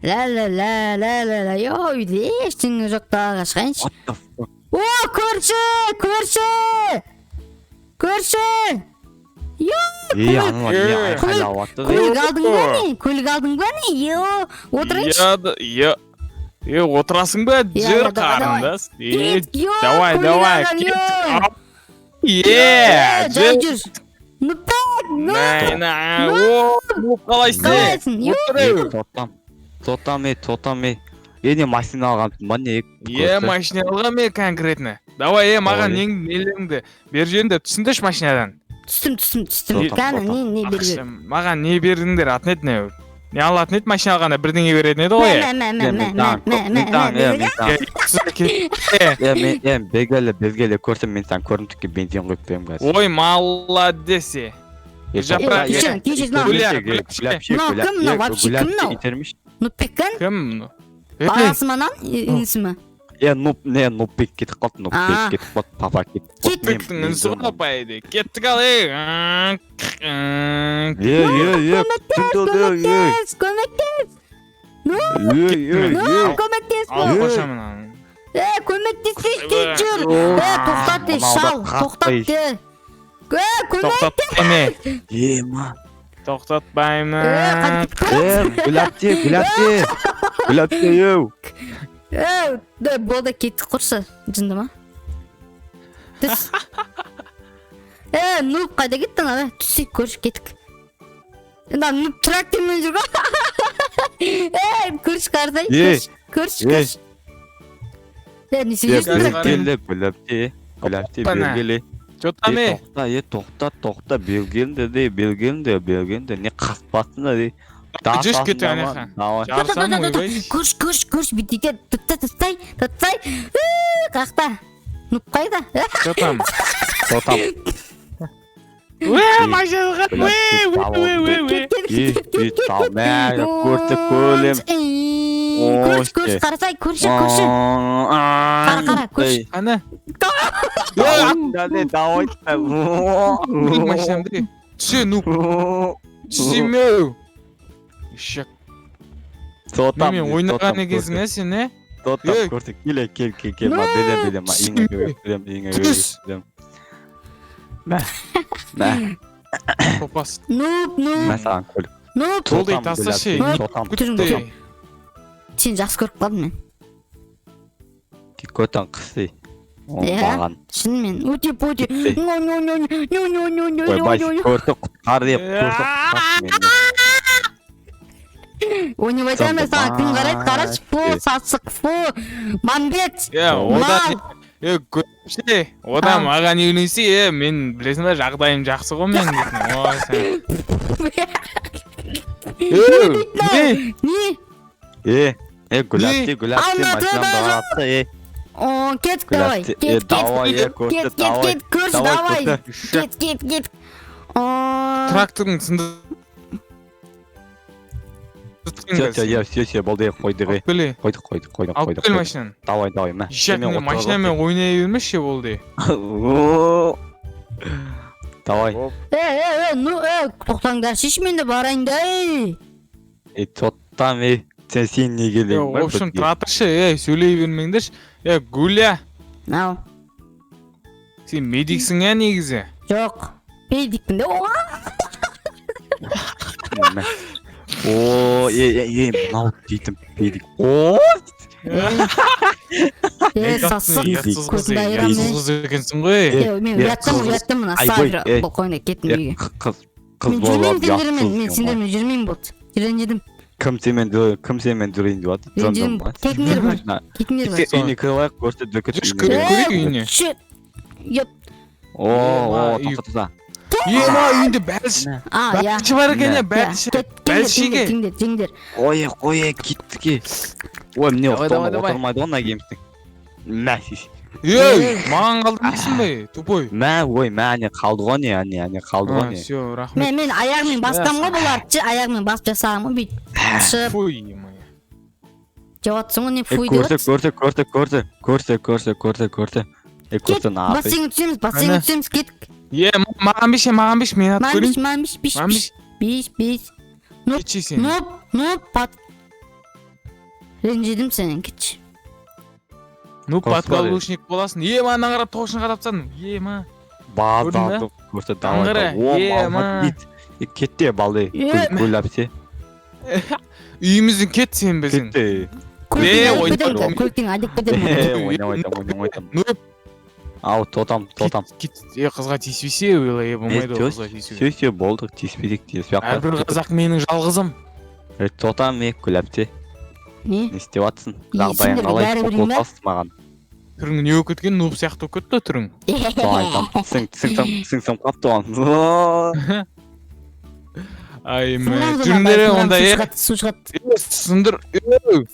Ла. Йо, үйде ештеңе жоқ далаға шығайыншы. О, көрші! Йо, көлік алдың ба не? Йо, отырайыншы. Отырасың ба? Жүр қарындас. Давай. Жүр. Қалайсың? Тотам. Не машина алғанмын ба не? Машина алған конкретно. Давай, маған нелеріңді бер жерінде түсіндірші машинадан. Түстім. Қана, не берген? Маған не бердіңдер, атын не алатын еді, машина алғанда бірдеңе беретін еді ғой. Безгелі көрсем мен саған көрімдікке бензин қойып берем қазір. Ой, молодец. Кім? Баласы манан, інісі ма? Нупбек кетіп қалды, папа кетіп қалды. Нупбектің інісі ғой пайды. Кеттік ал, Көмектес. Ал қошамын аны. Көмектесейші жүр. Тоқтат, шал, тоқтат. Тоқтатпайме. Тоқтатпаймын. Гүләпте, еу. Болды, кеттік құрса, жынды ма? Түс. Нуп қайда кеттің, ада? Түссек көрші кеттік. Нуп трактормен жүр ғой. Көрші қардай, көрші. Несе жүрсің? Гүләпте, бергелі. Чотаме. Тоқта, бергелінде, не қаспасында дей. Жүш кетті әнеқа. Жарсам ойбай. Көрш, бүйтеке, тұттай. Қақта. Нұп қайда? Чотам. Машалға. Көрш, қарасай, көрші. Қара, көрш. Ана. Машинамды. Түсі, нұп. Түсемеу. Шек. Мен ойнаған екенсің, сен, не? Тотам, көрсек, кел, ма, белем, Түс. Мә. Топас. Нұп. Мә саған көл. Толды тасташы. Күтірім. Сен жақсы көріп қалдым мен. Көтен қысы. Оңбаған. Шынымен. Өте. Ойбай, көрті құтқар деп, Ойнебай емес, күн қарайды, қарашы, сасық, манбет, мал. Одан маған үйленсе, мен білесің ба, жағдайым жақсы ғой мен Не? Гүләпте, машинам бағатса, Кет, давай, кет. Тракторың сынды. Все, болды, қойдық. Алып кел машинаны. Давай, мә. Ешәкіне машинамен ойнай бермеші болды. Давай. Тоқтаңдар, шешмен де барайын да. Тоттам, сен не келең ба? В общем, тұратыршы, сөйлей бермеңдерші. Гуля. Нау. Сен медиксің негізі? Жоқ, медикпін де. Мынау дейтім медик. Сасық, көзімді айырам мен. Қызыз екенсің ғой. Мен ұяттым мұна, сабыр. Бұл қойында кеттім үйге. Қыз болып жақсыз. Мен сендермен жүрмеймін болды. Ренжідім. Кім семен жүрейін деп аты? Ренжідім. Кетіңдер бар. Үйіне кіріп аяқ көрсет дөкет. Көрейік үйіне. Тоқтата. Үйінде бәлші. Бәлші бар екен, бәлшіге. Теңдер. Ой, кеттіке. Ой, міне отырмайды ғана кемістің. Мә, шеш. Маған қалды дейсің бе, тупой. Мә, әне қалды ғой не, қалды ғой не. Все, рахмет. Мен аяғымен бастам ғой бұларды, аяғымен басып жасағым ғой, бүйт. Фуй, моя. Жауатсың ғой, не фуй деп. Көрсе. Кет, бассейнге түсеміз, кеттік. Маған биш, мен ат көрейін. Маған биш. Кетші сен. Нұп, Ренжидим сенен кетчи. Нуп Космар. подкаблучник боласың. Мана қарап тоғышынға тапсаның. Ма. Базарды көрсө Аңғыра, ма. Кетте балды. Гүлапсе. Үйіміздің кет сен безің. Кетте. ойнап Көлтең айдап кетем. Ойнамайдам. Нуп. Ау, тотам. Қызға тиіспесе, ойлай, болмайды ол қызға тиіспесе. Сөйсе болдық, тиіспедік тиіспей Әрбір қазақ менің жалғызым. Тотам гүлапсе. Не? Не істеп атсың? Сендерге Жағдайың қалай? бәрі білдің Қол бе? тасты маған. Түрің не өк кеткен, нуп сияқты өк кетті түрің. Сыңсым қапты оған. Ай, жүріндері онда, Су шығады. сындыр.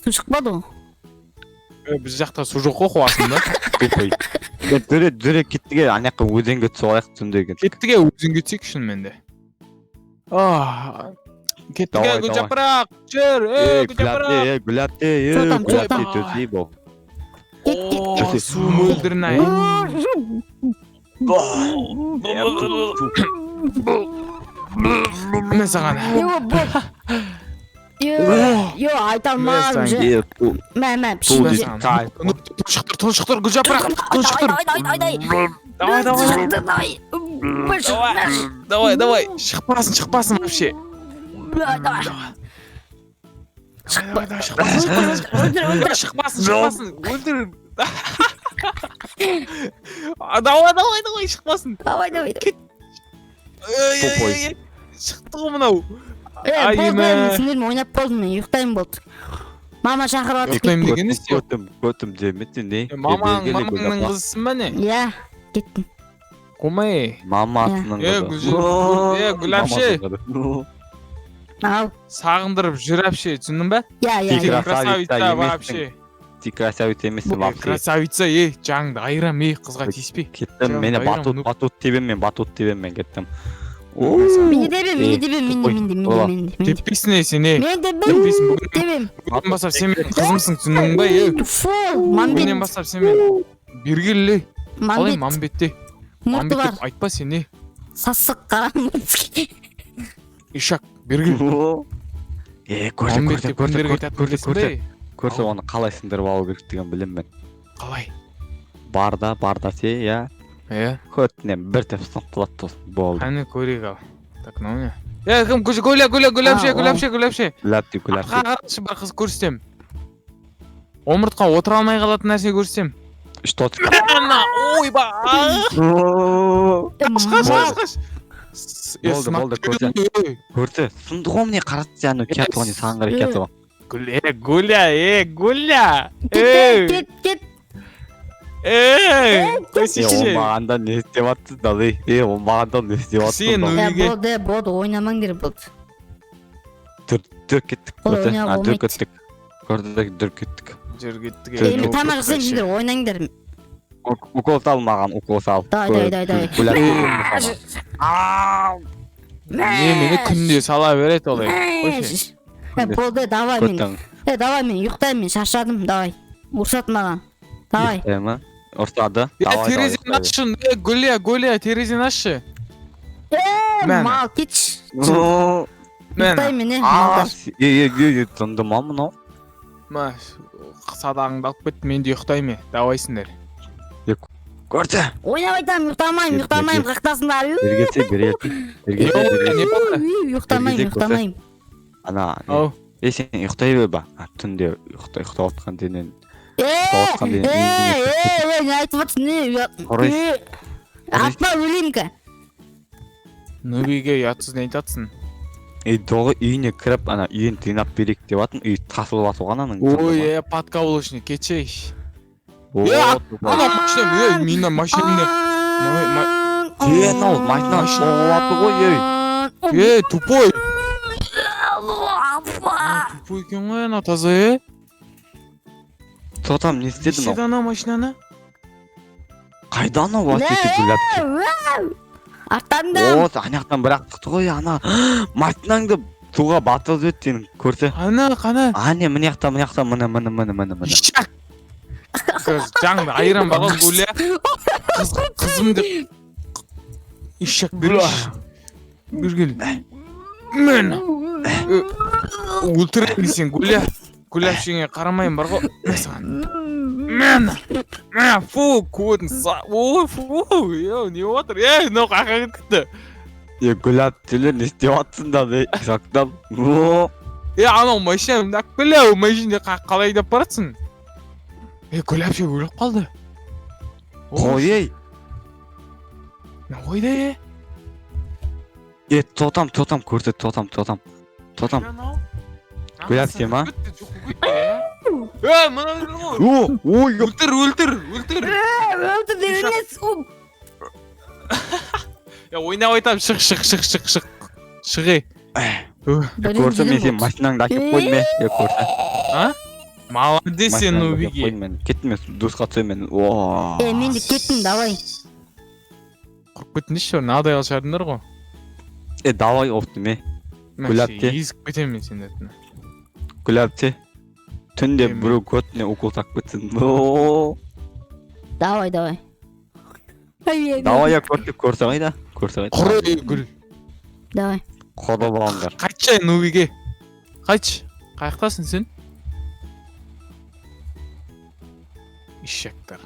Су шықпады ғой. Біз жақта су жоқ қой қуасың да. Дүре кеттіге анаққа өзенге түсіп түндеген. Кеттіге өзің кетсек шынымен де. Кеттіге Гүлжапырақ, жүр, Гүлжапырақ. Гүлапте. Су мөлдірін ай. Мен саған. Йо, айта алмадым. Мә, пішінде. Тұншықтыр, Гүлжапырақ, тұншықтыр. Давай, шықпасын вообще. Шықпасын, өлдір. Давай, шықпасын. Давай. Шықты ғой мынау. Сендермен ойнап болдым мен, ұйықтайын болды. Мама шақырып атып Ұйықтайын деген не істеу? Көтім деметтен не? Мамаңның қызысың ба не? Иә, кеттім. Қомай. Мамасының Гүлапше. Ау. Сағындырып жүр әпше, түсіндің ба? Иә. Красавица вообще. Ти красавица емессің вообще. Красавица, жаңды айрам, қызға тиіспей. Кеттім, мені батут тебем мен кеттім. Мені дебем. Теппейсің сен, Мен дебем. бүгіннен бастап сен менің қызымсың, түсіндің ба? Бүгіннен бастап сен мен бергелі. Қалай Мамбетте? Мұрты бар. Мамбет деп айтпа сен, Сасық қарам. Ишак, бергел. Көрсе оны қалай сындырып алу керек деген білем мен. Қалай? Барда се, я. Көтінен бір теп сынықтылат болды. Қане көрек ал. Так, мынау не? Кім гүлапше. Гүлапте. Қарашы бір қыз көрсетем. Омыртқа отыра алмай қалатын нәрсе көрсетем. Что ты? Ойба! Қаш. Болды, көрсе. Сынды ғой міне қаратсы яны кет оны саңғыр кет ғой. Гуля. Кет. Оңбағанда не істеп атсыз далы. Оңбағанда не істеп атсыз. Болды, ойнамаңдер болды. Дүр кеттік. Дүр кеттік. Тамақ жесең сендер ойнаңдар. Укол сал маған, укол сал. Дай. Мені күнде сала берет олай. Болды, давай мен. Ұйықтаймын, шаршадым, давай. Ұрсат маған. Давай. Ұрсады. Терезені ашшын, Гуля, терезені ашшы. Мал, кетші. Ұйықтаймын, малдар. Тұнды ма мұнау? Садағыңды алып кетті, мен де ұйықтаймын, давайсыңдар. Көрді. Ойнап айтамын, ұйықтамайым, қақтасыңдар. Ұйықтамайым. Ана, сен ұйықтай бе ба? Түнде ұйықтап отқан денен. Не айтып отсың, не? Атма өлеймін ка. Нөбеге ятсыз не айтатсың? Доғы үйіне кіріп, үйін тыйнап берек деп атын, үй тасылып атуған аның. Ой, подкаблучник, кетшей. Ана машина, мина машина. Машина. Тупой. Тупой екен ғой ана таза, Тотам не істеді Неседі ана машинаны? Қайда ана уасеті гүләпті? Артандам. Анаяқтан бірақ тұқты ғой, ана машинаңды суға батып өттен көрсе. Қана. Ане, міне. Ишак. Жаңды айран бағал Гуля. Қызым деп. Ишак бергел. Мен. Өлтірем сен Гуля. гүләпшеңе қарамайын бар ғой мә саған мә фу көтін ой фу не отыр мынау қаққа кетті Гүләп тілі не істеп жатсың да жақтап анау машина бәләу машина қалай айдап баратсың гүләпше өліп қалды қой ей ойда тотам көрсет тотам гүләпше ма мына ой өлтір өлтір деп емес ойнап айтамын шық көрсем мен сенің машинаңды әкеп қойдым көрсе молодец сен убеги кеттім мен дұрысқа түсемін мен де кеттім давай құрып кетіңдерші мынадай қылып шығардыңдар ғой давай оптым гүләпте езіп кетемін мен сендерді гүләпте түнде біреу көтіне укол тағып кетсін давай давай көрсе қайда құры гүл давай қода болғандар қайтшы нубиге қайтшы қаяқтасың сен ишектер